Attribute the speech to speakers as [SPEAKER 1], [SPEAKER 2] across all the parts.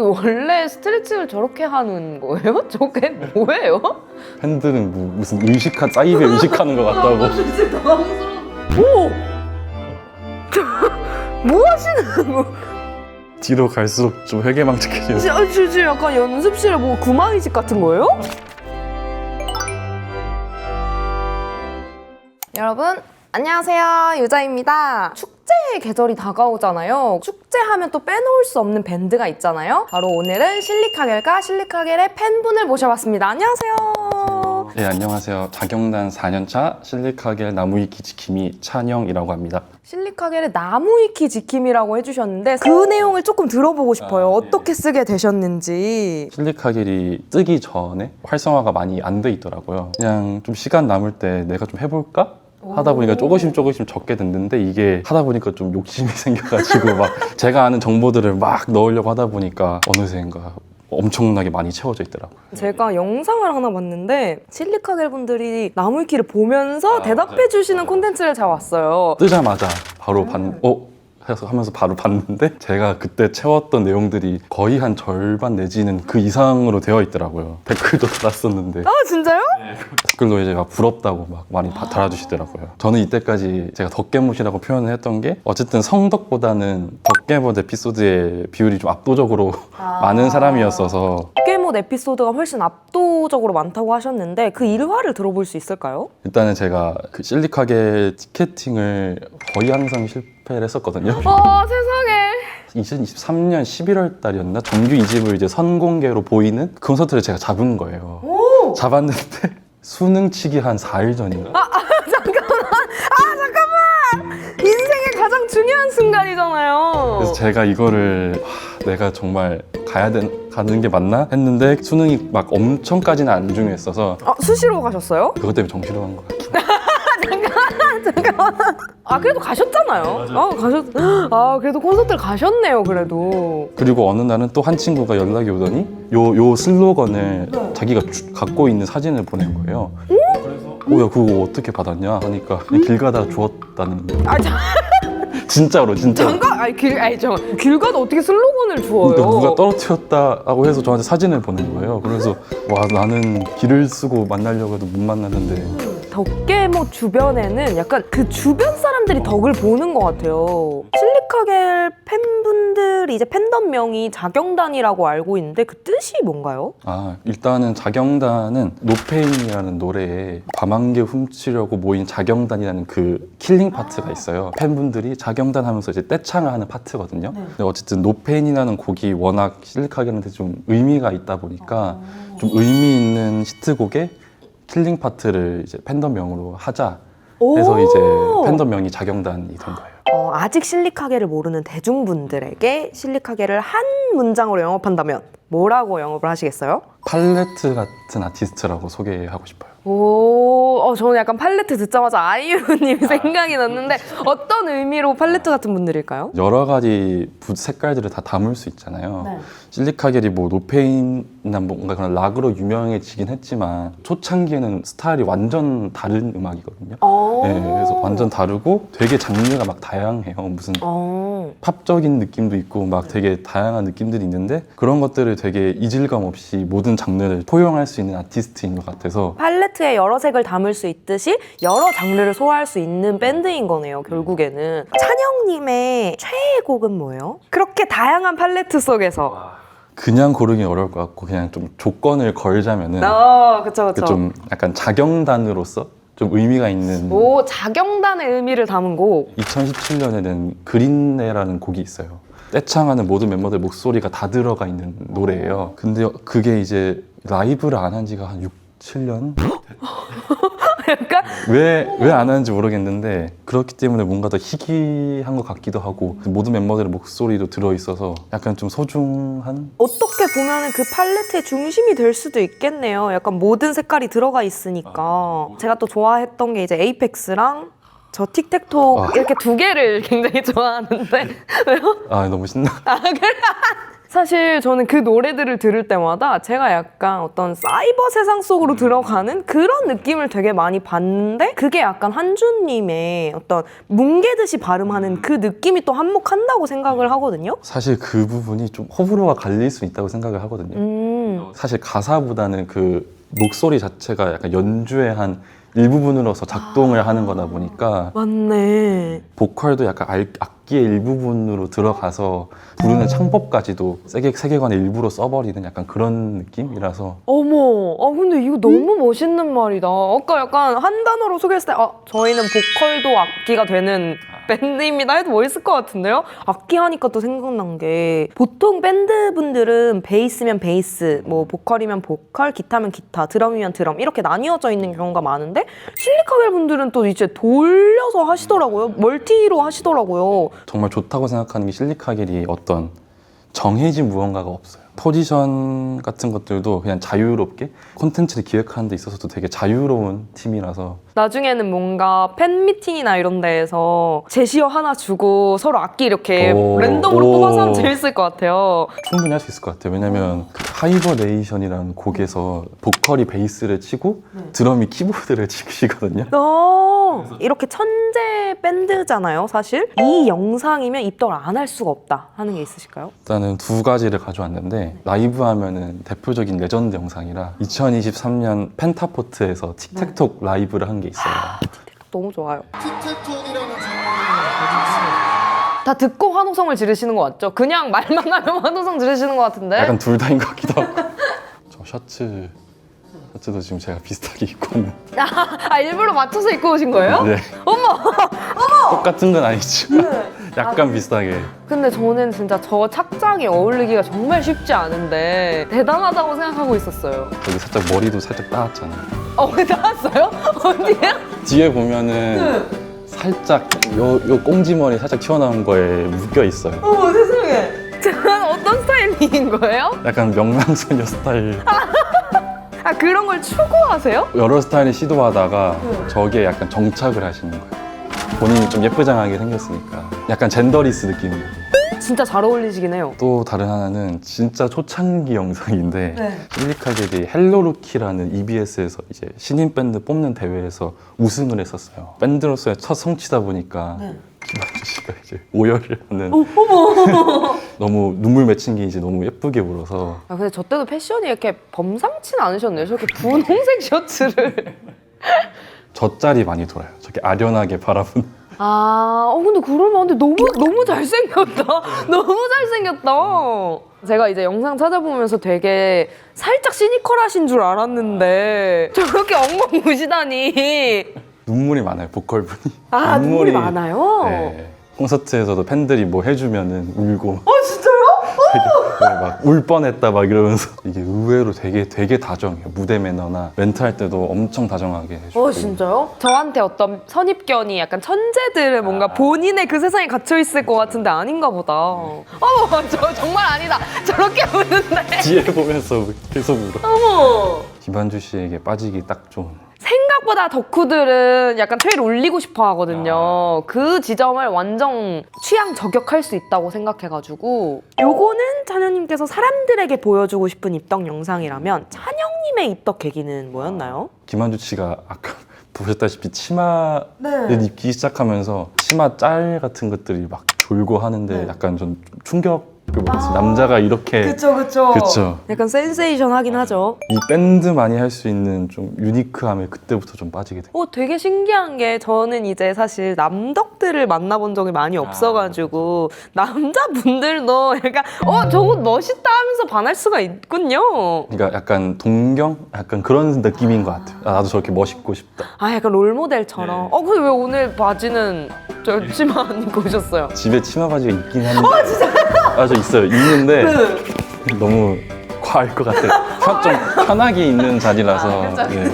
[SPEAKER 1] 원래 스트레칭을 저렇게 하는 거예요? 저게 뭐예요?
[SPEAKER 2] 팬들은 무슨 사이비에 의식하는 것 같다고.
[SPEAKER 1] 진짜 당황스러워. 오! 뭐 하시는 거?
[SPEAKER 2] 뒤로 갈수록 좀 회개망측해지는.
[SPEAKER 1] 지금 약간 연습실에 뭐 구마의식 같은 거예요? 여러분 안녕하세요, 유자입니다. 축제의 계절이 다가오잖아요. 축제하면 또 빼놓을 수 없는 밴드가 있잖아요. 바로 오늘은 실리카겔과 실리카겔의 팬분을 모셔봤습니다. 안녕하세요.
[SPEAKER 2] 네, 안녕하세요. 자경단 4년차 실리카겔 나무위키 지킴이 찬영이라고 합니다.
[SPEAKER 1] 실리카겔의 나무위키 지킴이라고 해주셨는데 그 내용을 조금 들어보고 싶어요.
[SPEAKER 2] 네.
[SPEAKER 1] 어떻게 쓰게 되셨는지.
[SPEAKER 2] 실리카겔이 뜨기 전에 활성화가 많이 안 돼 있더라고요. 그냥 좀 시간 남을 때 내가 좀 해볼까? 하다 보니까 조금씩 적게 됐는데 이게 하다 보니까 좀 욕심이 생겨가지고 막 제가 아는 정보들을 막 넣으려고 하다 보니까 어느새인가 엄청나게 많이 채워져 있더라고요.
[SPEAKER 1] 제가 영상을 하나 봤는데 실리카겔 분들이 나무위키를 보면서 대답해 주시는 콘텐츠를 제가 왔어요.
[SPEAKER 2] 뜨자마자 바로 하면서 바로 봤는데 제가 그때 채웠던 내용들이 거의 한 절반 내지는 그 이상으로 되어 있더라고요. 댓글도 달았었는데
[SPEAKER 1] 아 진짜요?
[SPEAKER 2] 댓글도 이제 막 부럽다고 막 많이 달아주시더라고요. 저는 이때까지 제가 덕개못이라고 표현을 했던 게 어쨌든 성덕보다는 덕개못 에피소드의 비율이 좀 압도적으로 많은 사람이었어서
[SPEAKER 1] 덕개못 에피소드가 훨씬 압도적으로 많다고 하셨는데 그 일화를 들어볼 수 있을까요?
[SPEAKER 2] 일단은 제가 그 실리카겔 티켓팅을 거의 항상 실패를 했었거든요.
[SPEAKER 1] 세상에.
[SPEAKER 2] 2023년 11월 달이었나? 정규 2집을 이제 선공개로 보이는 그 콘서트를 제가 잡은 거예요. 잡았는데 수능치기 한 4일 전인가?
[SPEAKER 1] 잠깐만! 인생의 가장 중요한 순간이잖아요.
[SPEAKER 2] 그래서 제가 이거를 내가 정말 가는 게 맞나? 했는데 수능이 막 엄청까지는 안 중요했어서
[SPEAKER 1] 수시로 가셨어요?
[SPEAKER 2] 그것 때문에 정시로 간 것 같아요.
[SPEAKER 1] 잠깐만. 그래도 가셨잖아요. 그래도 콘서트를 가셨네요, 그래도.
[SPEAKER 2] 그리고 어느 날은 또 한 친구가 연락이 오더니 요 슬로건을 자기가 갖고 있는 사진을 보낸 거예요. 야 그거 어떻게 받았냐 하니까 그냥 길 가다가 주웠다는 거예요. 진짜로.
[SPEAKER 1] 잠깐! 길 가다 어떻게 슬로건을 주워요?
[SPEAKER 2] 그러니까 누가 떨어뜨렸다고 해서 저한테 사진을 보낸 거예요. 그래서 와 나는 길을 쓰고 만나려고 해도 못 만났는데
[SPEAKER 1] 덕개못 주변에는 약간 그 주변 사람들이 덕을 보는 것 같아요. 실리카겔 팬분들이 이제 팬덤명이 자경단이라고 알고 있는데 그 뜻이 뭔가요?
[SPEAKER 2] 일단은 자경단은 노페인이라는 노래에 밤안개 훔치려고 모인 자경단이라는 그 킬링 파트가 있어요. 팬분들이 자경단 하면서 이제 떼창을 하는 파트거든요. 근데 어쨌든 노페인이라는 곡이 워낙 실리카겔한테 좀 의미가 있다 보니까 좀 의미 있는 히트곡에 킬링 파트를 이제 팬덤명으로 하자 해서 이제 팬덤명이 자경단이 된 거예요.
[SPEAKER 1] 아직 실리카겔을 모르는 대중분들에게 실리카겔을 한 문장으로 영업한다면 뭐라고 영업을 하시겠어요?
[SPEAKER 2] 팔레트 같은 아티스트라고 소개하고 싶어요.
[SPEAKER 1] 저는 약간 팔레트 듣자마자 아이유님이 생각이 났는데 어떤 의미로 팔레트 같은 분들일까요?
[SPEAKER 2] 여러 가지 색깔들을 다 담을 수 있잖아요.
[SPEAKER 1] 네.
[SPEAKER 2] 실리카겔이 뭐 노페인이나 뭔가 그런 락으로 유명해지긴 했지만 초창기에는 스타일이 완전 다른 음악이거든요. 그래서 완전 다르고 되게 장르가 막 다양해요. 무슨 팝적인 느낌도 있고 막 되게 다양한 느낌들이 있는데 그런 것들을 되게 이질감 없이 모든 장르를 포용할 수 있는 아티스트인 것 같아서
[SPEAKER 1] 팔레트에 여러 색을 담을 수 있듯이 여러 장르를 소화할 수 있는 밴드인 거네요, 결국에는. 찬영님의 최애곡은 뭐예요? 그렇게 다양한 팔레트 속에서.
[SPEAKER 2] 그냥 고르기 어려울 것 같고 그냥 좀 조건을 걸자면은
[SPEAKER 1] 그쵸.
[SPEAKER 2] 좀 약간 자경단으로서 좀 의미가 있는
[SPEAKER 1] 자경단의 의미를 담은 곡.
[SPEAKER 2] 2017년에는 그린네라는 곡이 있어요. 떼창하는 모든 멤버들 목소리가 다 들어가 있는 노래예요. 근데 그게 이제 라이브를 안 한 지가 한 6, 7년?
[SPEAKER 1] 약간?
[SPEAKER 2] 왜 안 하는지 모르겠는데 그렇기 때문에 뭔가 더 희귀한 것 같기도 하고 모든 멤버들의 목소리도 들어있어서 약간 좀 소중한?
[SPEAKER 1] 어떻게 보면 그 팔레트의 중심이 될 수도 있겠네요. 약간 모든 색깔이 들어가 있으니까. 제가 또 좋아했던 게 이제 에이펙스랑 저 틱택톡 이렇게 두 개를 굉장히 좋아하는데 왜요?
[SPEAKER 2] 너무 신나.
[SPEAKER 1] 그래? 사실 저는 그 노래들을 들을 때마다 제가 약간 어떤 사이버 세상 속으로 들어가는 그런 느낌을 되게 많이 받는데 그게 약간 한주님의 어떤 뭉개듯이 발음하는 그 느낌이 또 한몫한다고 생각을 하거든요.
[SPEAKER 2] 사실 그 부분이 좀 호불호가 갈릴 수 있다고 생각을 하거든요. 사실 가사보다는 그 목소리 자체가 약간 연주의 한 일부분으로서 작동을 하는 거다 보니까
[SPEAKER 1] 맞네.
[SPEAKER 2] 보컬도 약간 악기의 일부분으로 들어가서 부르는 창법까지도 세계관의 일부로 써버리는 약간 그런 느낌이라서
[SPEAKER 1] 어머, 근데 이거 너무 멋있는 말이다. 아까 약간 한 단어로 소개했을 때, 저희는 보컬도 악기가 되는 밴드입니다 해도 멋있을 것 같은데요? 악기 하니까 또 생각난 게 보통 밴드분들은 베이스면 베이스, 뭐 보컬이면 보컬, 기타면 기타, 드럼이면 드럼 이렇게 나뉘어져 있는 경우가 많은데 실리카겔 분들은 또 이제 돌려서 하시더라고요. 멀티로 하시더라고요.
[SPEAKER 2] 정말 좋다고 생각하는 게 실리카겔이 어떤 정해진 무언가가 없어요. 포지션 같은 것들도 그냥 자유롭게 콘텐츠를 기획하는 데 있어서도 되게 자유로운 팀이라서
[SPEAKER 1] 나중에는 뭔가 팬미팅이나 이런 데에서 제시어 하나 주고 서로 악기 이렇게 랜덤으로 뽑아서 하면 재밌을 것 같아요.
[SPEAKER 2] 충분히 할 수 있을 것 같아요. 왜냐면 그 하이버네이션이라는 곡에서 보컬이 베이스를 치고 드럼이 키보드를 치시거든요.
[SPEAKER 1] 이렇게 천재 밴드잖아요, 사실. 이 영상이면 입덕을 안 할 수가 없다 하는 게 있으실까요?
[SPEAKER 2] 일단은 두 가지를 가져왔는데 라이브 하면은 대표적인 레전드 영상이라 2023년 펜타포트에서 틱택톡 라이브를 한 게 있어요.
[SPEAKER 1] 너무 좋아요.
[SPEAKER 3] 틱택톡이라는 질문을
[SPEAKER 1] 다 듣고 환호성을 지르시는 거 맞죠? 그냥 말만 하면 환호성 지르시는 것 같은데?
[SPEAKER 2] 약간 둘 다인 것 같기도 하고. 저 셔츠도 지금 제가 비슷하게 입고 있는.
[SPEAKER 1] 일부러 맞춰서 입고 오신 거예요?
[SPEAKER 2] 네. 똑같은 건 아니지만 약간 비슷하게.
[SPEAKER 1] 근데 저는 진짜 저 착장이 어울리기가 정말 쉽지 않은데 대단하다고 생각하고 있었어요.
[SPEAKER 2] 여기 살짝 머리도 살짝 따왔잖아요.
[SPEAKER 1] 왜 나왔어요? 어디야?
[SPEAKER 2] 뒤에 보면은 살짝 요 꽁지머리 살짝 튀어나온 거에 묶여 있어요.
[SPEAKER 1] 어머 세상에. 저는 어떤 스타일인 거예요?
[SPEAKER 2] 약간 명랑소녀 스타일.
[SPEAKER 1] 그런 걸 추구하세요?
[SPEAKER 2] 여러 스타일을 시도하다가 저기에 약간 정착을 하시는 거예요. 본인이 좀 예쁘장하게 생겼으니까 약간 젠더리스 느낌으로.
[SPEAKER 1] 진짜 잘 어울리시긴 해요.
[SPEAKER 2] 또 다른 하나는 진짜 초창기 영상인데 실리카겔이 헬로루키라는 EBS에서 이제 신인 밴드 뽑는 대회에서 우승을 했었어요. 밴드로서의 첫 성취다 보니까 김한주 씨가 이제 오열을 하는 너무 눈물 맺힌 게 이제 너무 예쁘게 울어서
[SPEAKER 1] 근데 저 때도 패션이 이렇게 범상치는 않으셨네요. 저렇게 분홍색 셔츠를.
[SPEAKER 2] 젖잘이 많이 돌아요. 저렇게 아련하게 바라보는.
[SPEAKER 1] 근데 그러면 너무 잘생겼다. 너무 잘생겼다. 제가 이제 영상 찾아보면서 되게 살짝 시니컬하신 줄 알았는데 저렇게 엉엉 우시다니.
[SPEAKER 2] 눈물이 많아요, 보컬분이.
[SPEAKER 1] 눈물이 많아요?
[SPEAKER 2] 네. 콘서트에서도 팬들이 뭐 해주면은 울고.
[SPEAKER 1] 진짜요?
[SPEAKER 2] 막 울 뻔했다 막 이러면서 이게 의외로 되게 다정해요. 무대 매너나 멘트할 때도 엄청 다정하게 해주고.
[SPEAKER 1] 진짜요? 저한테 어떤 선입견이 약간 천재들은 뭔가 본인의 그 세상에 갇혀 있을 것 같은데 아닌가 보다. 저 정말 아니다. 저렇게 우는데.
[SPEAKER 2] 뒤에 보면서 계속 울어.
[SPEAKER 1] 어머.
[SPEAKER 2] 김한주 씨에게 빠지기 딱 좋은.
[SPEAKER 1] 생각보다 덕후들은 약간 트레이를 올리고 싶어 하거든요. 그 지점을 완전 취향 저격할 수 있다고 생각해가지고 요거는 찬영님께서 사람들에게 보여주고 싶은 입덕 영상이라면 찬영님의 입덕 계기는 뭐였나요?
[SPEAKER 2] 김한주 씨가 아까 보셨다시피 치마를 입기 시작하면서 치마 짤 같은 것들이 막 돌고 하는데 약간 좀 충격을 받았어요. 남자가 이렇게. 그쵸.
[SPEAKER 1] 약간 센세이션 하긴 하죠.
[SPEAKER 2] 이 밴드만이 할 수 있는 좀 유니크함에 그때부터 좀 빠지게 돼요.
[SPEAKER 1] 되게 신기한 게 저는 이제 사실 남덕들을 만나본 적이 많이 없어가지고 남자분들도 약간 저거 멋있다 하면서 반할 수가 있군요.
[SPEAKER 2] 그러니까 약간 동경? 약간 그런 느낌인 것 같아요. 나도 저렇게 멋있고 싶다.
[SPEAKER 1] 약간 롤모델처럼. 근데 왜 오늘 바지는 저 치마 안 입고 오셨어요?
[SPEAKER 2] 집에 치마 바지가 있긴 한데. 진짜요? 저 있어요. 있는데 너무 과할 것 같아요. 좀 편하게 있는 자리라서. 네.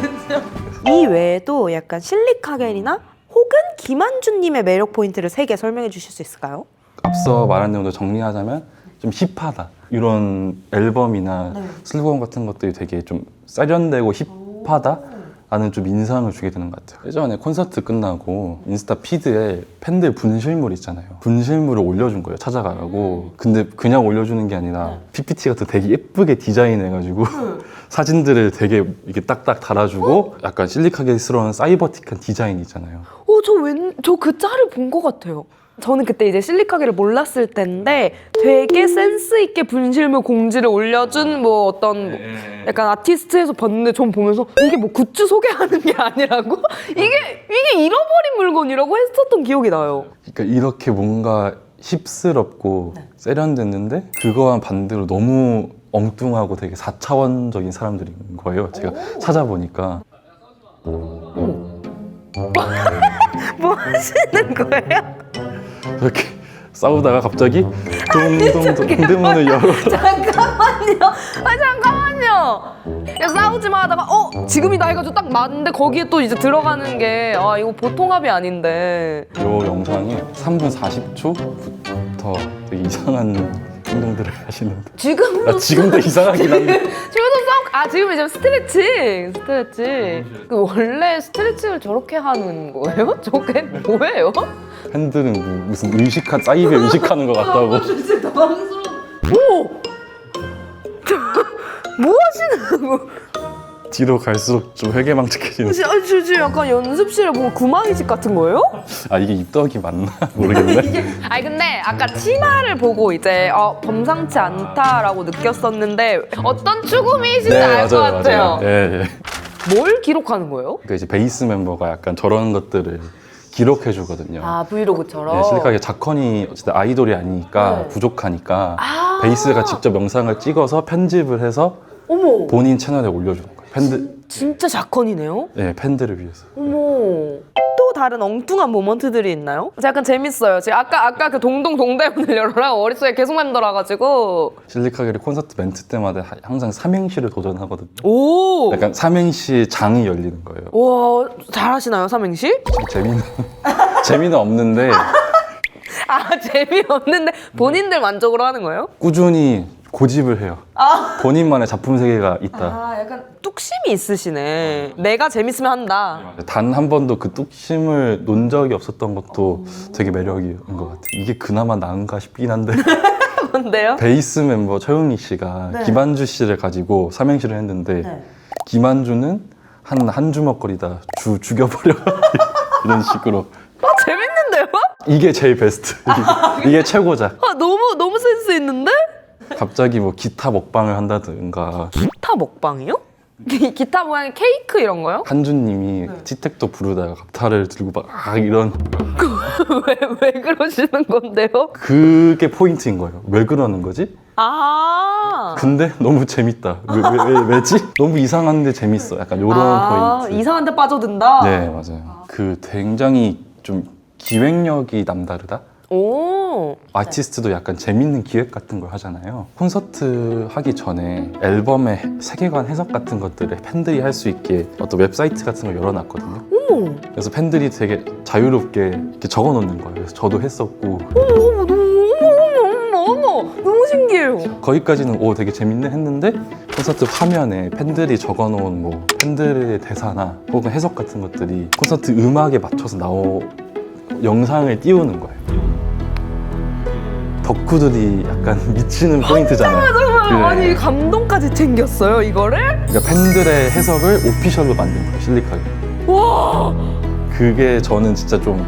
[SPEAKER 1] 이 외에도 약간 실리카겔이나 혹은 김한주님의 매력 포인트를 3개 설명해 주실 수 있을까요?
[SPEAKER 2] 앞서 말한 내용도 정리하자면 좀 힙하다. 이런 앨범이나 슬로건 같은 것들이 되게 좀 세련되고 힙하다. 라는 좀 인상을 주게 되는 것 같아요. 예전에 콘서트 끝나고 인스타 피드에 팬들 분실물 있잖아요. 분실물을 올려준 거예요, 찾아가라고. 근데 그냥 올려주는 게 아니라 PPT 같은 거 되게 예쁘게 디자인해가지고 사진들을 되게 이렇게 딱딱 달아주고 약간 실리카게스러운 사이버틱한 디자인 있잖아요.
[SPEAKER 1] 저 그 짤을 본 것 같아요. 저는 그때 이제 실리카게를 몰랐을 때인데 되게 센스 있게 분실물 공지를 올려준 뭐 어떤 뭐 약간 아티스트에서 봤는데 전 보면서 이게 뭐 굿즈 소개하는 게 아니라고? 이게 잃어버린 물건이라고 했었던 기억이 나요.
[SPEAKER 2] 그러니까 이렇게 뭔가 힙스럽고 세련됐는데 그거와 반대로 너무 엉뚱하고 되게 4차원적인 사람들인 거예요. 제가 찾아보니까.
[SPEAKER 1] 뭐 하시는 거예요?
[SPEAKER 2] 이렇게 싸우다가 갑자기 동동동 문을 열어.
[SPEAKER 1] 잠깐만요. 잠깐만요. 야, 싸우지 마 하다가 지금이다 해가지고 딱 맞는데 거기에 또 이제 들어가는 게 이거 보통 합이 아닌데.
[SPEAKER 2] 이 영상이 3분 40초부터 되게 이상한 행동들을 하시는데 지금도 이상하긴 한데
[SPEAKER 1] 지금 이제 스트레칭. 그 원래 스트레칭을 저렇게 하는 거예요? 저게 뭐예요?
[SPEAKER 2] 팬들은 무슨 사이비에 의식하는 것 같다고.
[SPEAKER 1] 진짜 당황스러워. 뭐 하시는 거?
[SPEAKER 2] 뒤로 갈수록 좀 회개망측해지는.
[SPEAKER 1] 지금 약간 연습실에 뭐 구마이집 같은 거예요?
[SPEAKER 2] 이게 입덕이 맞나? 모르겠네.
[SPEAKER 1] 근데 아까 치마를 보고 이제 범상치 않다라고 느꼈었는데 어떤 추구미이신지 알 것 같아요.
[SPEAKER 2] 맞아요. 예.
[SPEAKER 1] 뭘 기록하는 거예요?
[SPEAKER 2] 그러니까 이제 베이스 멤버가 약간 저런 것들을 기록해 주거든요.
[SPEAKER 1] 브이로그처럼?
[SPEAKER 2] 실리카게 자컨이 어쨌든 아이돌이 아니니까 부족하니까 베이스가 직접 영상을 찍어서 편집을 해서
[SPEAKER 1] 어머.
[SPEAKER 2] 본인 채널에 올려주는 거예요.
[SPEAKER 1] 진짜 자컨이네요?
[SPEAKER 2] 네, 팬들을 위해서.
[SPEAKER 1] 어머. 또 다른 엉뚱한 모먼트들이 있나요? 약간 재밌어요. 제가 아까 그 동대문을 열어라 머릿속에 계속 맴돌아가지고.
[SPEAKER 2] 실리카겔이 콘서트 멘트 때마다 항상 삼행시를 도전하거든요.
[SPEAKER 1] 오.
[SPEAKER 2] 약간 삼행시 장이 열리는 거예요.
[SPEAKER 1] 와, 잘하시나요, 삼행시?
[SPEAKER 2] 재미는 없는데
[SPEAKER 1] 재미없는데 본인들 만족으로 하는 거예요?
[SPEAKER 2] 꾸준히 고집을 해요. 본인만의 작품 세계가 있다.
[SPEAKER 1] 약간 뚝심이 있으시네. 내가 재밌으면 한다.
[SPEAKER 2] 단 한 번도 그 뚝심을 논 적이 없었던 것도 되게 매력인 것 같아요. 이게 그나마 나은가 싶긴 한데.
[SPEAKER 1] 뭔데요?
[SPEAKER 2] 베이스 멤버 최은희 씨가 김한주 씨를 가지고 삼행시를 했는데 김한주는 한 주먹거리다 죽여버려 이런 식으로.
[SPEAKER 1] 재밌는데요?
[SPEAKER 2] 이게 제일 베스트. 이게 최고작.
[SPEAKER 1] 너무 센스 있는데?
[SPEAKER 2] 갑자기 뭐 기타 먹방을 한다든가.
[SPEAKER 1] 기타 먹방이요? 기타 모양의 케이크 이런 거요?
[SPEAKER 2] 한주님이 티택도 부르다가 기타를 들고 막 이런.
[SPEAKER 1] 왜 그러시는 건데요?
[SPEAKER 2] 그게 포인트인 거예요. 왜 그러는 거지? 근데 너무 재밌다. 왜지? 너무 이상한데 재밌어. 약간 이런 포인트.
[SPEAKER 1] 이상한데 빠져든다?
[SPEAKER 2] 네, 맞아요. 그 굉장히 좀 기획력이 남다르다?
[SPEAKER 1] 오.
[SPEAKER 2] 아티스트도 약간 재밌는 기획 같은 걸 하잖아요. 콘서트 하기 전에 앨범의 세계관 해석 같은 것들을 팬들이 할 수 있게 어떤 웹사이트 같은 걸 열어놨거든요.
[SPEAKER 1] 어머.
[SPEAKER 2] 그래서 팬들이 되게 자유롭게 이렇게 적어놓는 거예요. 그래서 저도 했었고.
[SPEAKER 1] 어머. 너무 신기해요.
[SPEAKER 2] 거기까지는 되게 재밌네 했는데 콘서트 화면에 팬들이 적어놓은 뭐 팬들의 대사나 혹은 해석 같은 것들이 콘서트 음악에 맞춰서 영상을 띄우는 거예요. 덕후들이 약간 미치는 포인트잖아요.
[SPEAKER 1] 정말 아니 감동까지 챙겼어요 이거를?
[SPEAKER 2] 그러니까 팬들의 해석을 오피셜로 만든 거예요, 실리카게.
[SPEAKER 1] 와.
[SPEAKER 2] 그게 저는 진짜 좀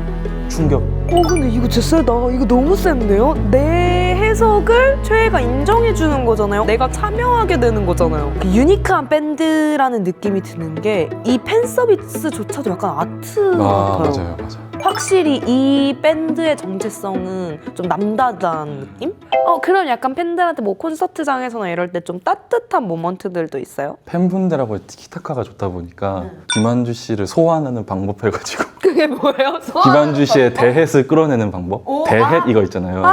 [SPEAKER 2] 충격.
[SPEAKER 1] 근데 이거 진짜 세다. 이거 너무 센데요? 내 해석을 최애가 인정해주는 거잖아요. 내가 참여하게 되는 거잖아요. 그 유니크한 밴드라는 느낌이 드는 게 이 팬 서비스조차도 약간 아트 같아요.
[SPEAKER 2] 맞아요.
[SPEAKER 1] 확실히 이 밴드의 정체성은 좀 남다르다는 느낌? 그럼 약간 팬들한테 뭐 콘서트장에서나 이럴 때 좀 따뜻한 모먼트들도 있어요?
[SPEAKER 2] 팬분들하고 티키타카가 좋다 보니까 김한주 씨를 소환하는 방법 해가지고
[SPEAKER 1] 그게 뭐예요?
[SPEAKER 2] 김한주 씨의 대햇을 끌어내는 방법? 대햇 이거 있잖아요.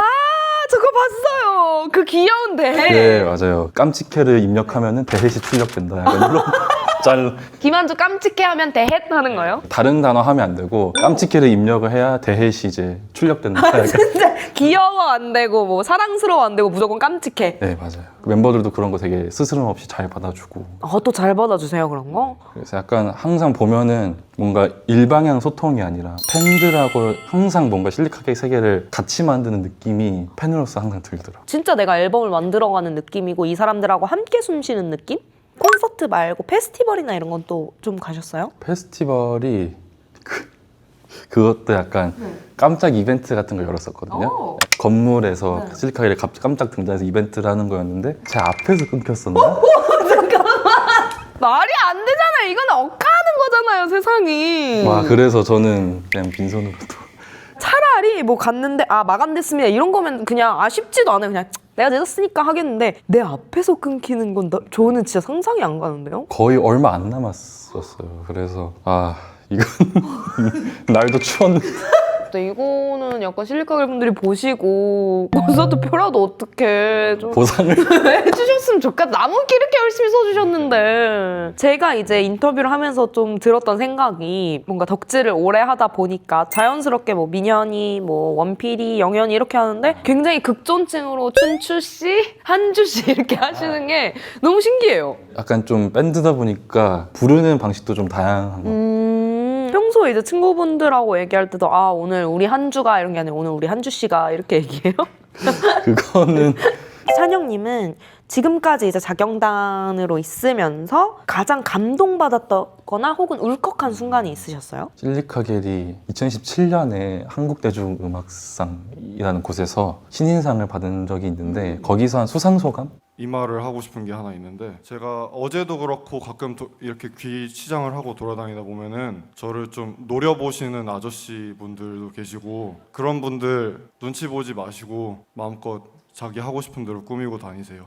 [SPEAKER 1] 저거 봤어요. 그 귀여운 대해.
[SPEAKER 2] 네, 맞아요. 깜찍해를 입력하면은 대햇이 출력된다. 약간 이런 잘
[SPEAKER 1] 김한주 깜찍해 하면 대헷 하는 거예요?
[SPEAKER 2] 다른 단어 하면 안 되고 깜찍해를 입력을 해야 대해시 이제 출력된다.
[SPEAKER 1] 진짜 귀여워 안 되고 뭐 사랑스러워 안 되고 무조건 깜찍해.
[SPEAKER 2] 네, 맞아요. 그 멤버들도 그런 거 되게 스스럼 없이 잘 받아주고.
[SPEAKER 1] 또 잘 받아주세요 그런 거?
[SPEAKER 2] 그래서 약간 항상 보면은 뭔가 일방향 소통이 아니라 팬들하고 항상 뭔가 실리카게 세계를 같이 만드는 느낌이 팬으로서 항상 들더라고요.
[SPEAKER 1] 진짜 내가 앨범을 만들어가는 느낌이고 이 사람들하고 함께 숨쉬는 느낌? 콘서트 말고 페스티벌이나 이런 건 또 좀 가셨어요?
[SPEAKER 2] 페스티벌이 그것도 약간 깜짝 이벤트 같은 걸 열었었거든요. 건물에서 실리카게를 깜짝 등장해서 이벤트를 하는 거였는데 제 앞에서 끊겼었나?
[SPEAKER 1] 말이 안 되잖아요. 이건 억까하는 거잖아요, 세상이.
[SPEAKER 2] 와, 그래서 저는 그냥 빈손으로
[SPEAKER 1] 차라리 뭐 갔는데 마감됐습니다 이런 거면 그냥 아쉽지도 않아요. 그냥 내가 늦었으니까 하겠는데 내 앞에서 끊기는 건 저는 진짜 상상이 안 가는데요.
[SPEAKER 2] 거의 얼마 안 남았었어요. 그래서 이건 날도 추웠는데
[SPEAKER 1] 근데 이거는 약간 실리카겔 분들이 보시고 콘서트 표라도 어떻게 좀
[SPEAKER 2] 보상을
[SPEAKER 1] 해주셨으면 좋겠다. 나무기 이렇게 열심히 써주셨는데 제가 이제 인터뷰를 하면서 좀 들었던 생각이 뭔가 덕질을 오래 하다 보니까 자연스럽게 뭐 민현이 뭐 원필이 영현이 이렇게 하는데 굉장히 극존칭으로 춘추씨 한주씨 이렇게 하시는 게 너무 신기해요.
[SPEAKER 2] 약간 좀 밴드다 보니까 부르는 방식도 좀 다양한 거.
[SPEAKER 1] 평소에 이제 친구분들하고 얘기할 때도 오늘 우리 한주가 이런 게 아니라 오늘 우리 한주씨가 이렇게 얘기해요?
[SPEAKER 2] 그거는
[SPEAKER 1] 찬영님은 지금까지 이제 자경단으로 있으면서 가장 감동받았거나 혹은 울컥한 순간이 있으셨어요?
[SPEAKER 2] 실리카겔이 2017년에 한국대중음악상이라는 곳에서 신인상을 받은 적이 있는데 거기서 한 수상소감?
[SPEAKER 3] 이 말을 하고 싶은 게 하나 있는데 제가 어제도 그렇고 가끔 이렇게 귀 시장을 하고 돌아다니다 보면은 저를 좀 노려보시는 아저씨 분들도 계시고 그런 분들 눈치 보지 마시고 마음껏 자기 하고 싶은 대로 꾸미고 다니세요.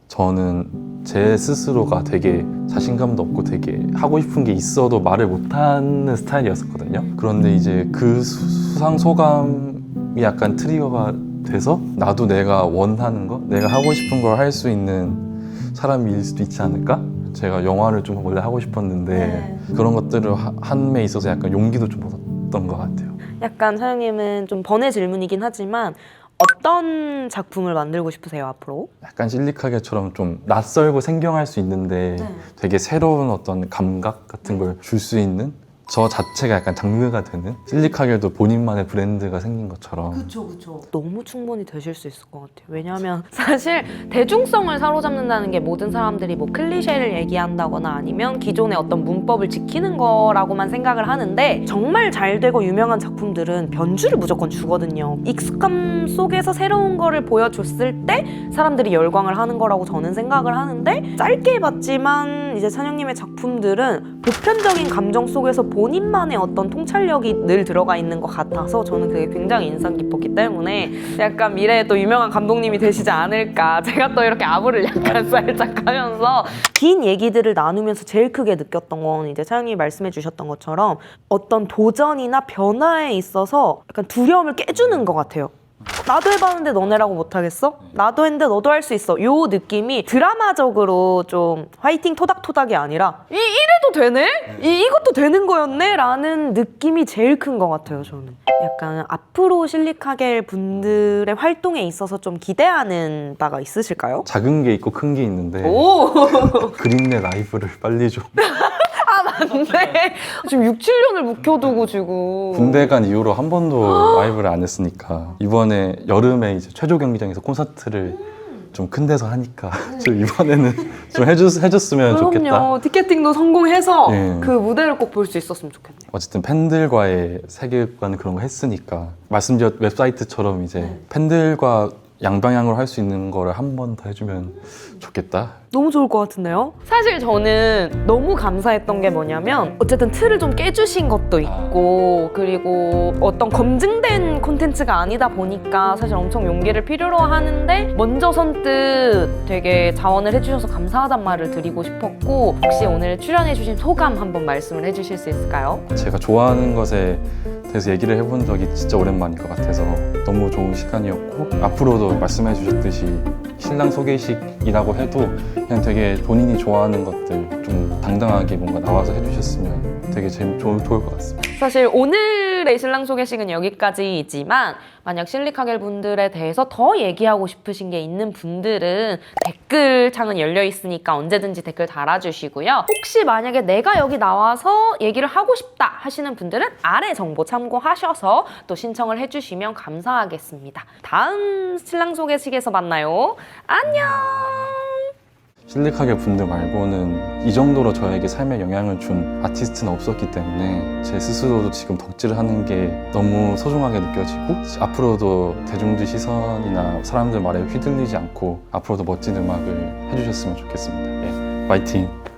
[SPEAKER 2] 저는 제 스스로가 되게 자신감도 없고 되게 하고 싶은 게 있어도 말을 못하는 스타일이었었거든요. 그런데 이제 그 수상소감이 약간 트리거가 돼서 나도 내가 원하는 거, 내가 하고 싶은 걸 할 수 있는 사람일 수도 있지 않을까? 제가 영화를 좀 원래 하고 싶었는데 그런 것들을 함에 있어서 약간 용기도 좀 얻었던 것 같아요.
[SPEAKER 1] 약간 사장님은 좀 번외 질문이긴 하지만 어떤 작품을 만들고 싶으세요, 앞으로?
[SPEAKER 2] 약간 실리카게처럼 좀 낯설고 생경할 수 있는데 되게 새로운 어떤 감각 같은 걸 줄 수 있는 저 자체가 약간 장르가 되는 실리카겔도 본인만의 브랜드가 생긴 것처럼
[SPEAKER 1] 그쵸. 너무 충분히 되실 수 있을 것 같아요. 왜냐하면 사실 대중성을 사로잡는다는 게 모든 사람들이 뭐 클리셰를 얘기한다거나 아니면 기존의 어떤 문법을 지키는 거라고만 생각을 하는데 정말 잘 되고 유명한 작품들은 변주를 무조건 주거든요. 익숙함 속에서 새로운 거를 보여줬을 때 사람들이 열광을 하는 거라고 저는 생각을 하는데 짧게 봤지만 이제 찬영님의 작품들은 보편적인 감정 속에서 본인만의 어떤 통찰력이 늘 들어가 있는 것 같아서 저는 그게 굉장히 인상 깊었기 때문에 약간 미래에 또 유명한 감독님이 되시지 않을까. 제가 또 이렇게 아부를 약간 살짝 하면서 긴 얘기들을 나누면서 제일 크게 느꼈던 건 이제 차영님이 말씀해 주셨던 것처럼 어떤 도전이나 변화에 있어서 약간 두려움을 깨주는 것 같아요. 나도 해봤는데 너네라고 못하겠어? 나도 했는데 너도 할 수 있어. 요 느낌이 드라마적으로 좀 화이팅 토닥토닥이 아니라 이래도 되네? 이것도 되는 거였네? 라는 느낌이 제일 큰 것 같아요, 저는. 약간 앞으로 실리카겔 분들의 활동에 있어서 좀 기대하는 바가 있으실까요?
[SPEAKER 2] 작은 게 있고 큰 게 있는데 그린내 라이브를 빨리 좀
[SPEAKER 1] 맞네. 지금 6, 7년을 묵혀두고 지금.
[SPEAKER 2] 군대 간 이후로 한 번도 라이브를 안 했으니까 이번에 여름에 이제 최조 경기장에서 콘서트를 좀 큰 데서 하니까 좀 이번에는 좀 해줬으면 좋겠다.
[SPEAKER 1] 그럼요. 티켓팅도 성공해서 그
[SPEAKER 2] 예.
[SPEAKER 1] 무대를 꼭 볼 수 있었으면 좋겠네요.
[SPEAKER 2] 어쨌든 팬들과의 세계관 그런 거 했으니까 말씀드렸 웹사이트처럼 이제 팬들과 양방향으로 할 수 있는 거를 한 번 더 해주면 좋겠다.
[SPEAKER 1] 너무 좋을 것 같은데요? 사실 저는 너무 감사했던 게 뭐냐면 어쨌든 틀을 좀 깨주신 것도 있고 그리고 어떤 검증된 콘텐츠가 아니다 보니까 사실 엄청 용기를 필요로 하는데 먼저 선뜻 되게 자원을 해주셔서 감사하단 말을 드리고 싶었고 혹시 오늘 출연해주신 소감 한번 말씀을 해주실 수 있을까요?
[SPEAKER 2] 제가 좋아하는 것에 대해서 얘기를 해본 적이 진짜 오랜만인 것 같아서 너무 좋은 시간이었고 앞으로도 말씀해 주셨듯이 신랑 소개식이라고 한다고 해도 그냥 되게 본인이 좋아하는 것들 좀 당당하게 뭔가 나와서 해주셨으면 되게 좋을 것 같습니다.
[SPEAKER 1] 사실 오늘의 신랑 소개식은 여기까지이지만 만약 실리카겔 분들에 대해서 더 얘기하고 싶으신 게 있는 분들은 댓글창은 열려 있으니까 언제든지 댓글 달아주시고요. 혹시 만약에 내가 여기 나와서 얘기를 하고 싶다 하시는 분들은 아래 정보 참고하셔서 또 신청을 해주시면 감사하겠습니다. 다음 신랑 소개식에서 만나요. 안녕!
[SPEAKER 2] 실리카겔 분들 말고는 이 정도로 저에게 삶에 영향을 준 아티스트는 없었기 때문에 제 스스로도 지금 덕질을 하는 게 너무 소중하게 느껴지고 앞으로도 대중들 시선이나 사람들 말에 휘둘리지 않고 앞으로도 멋진 음악을 해주셨으면 좋겠습니다. 예, 파이팅!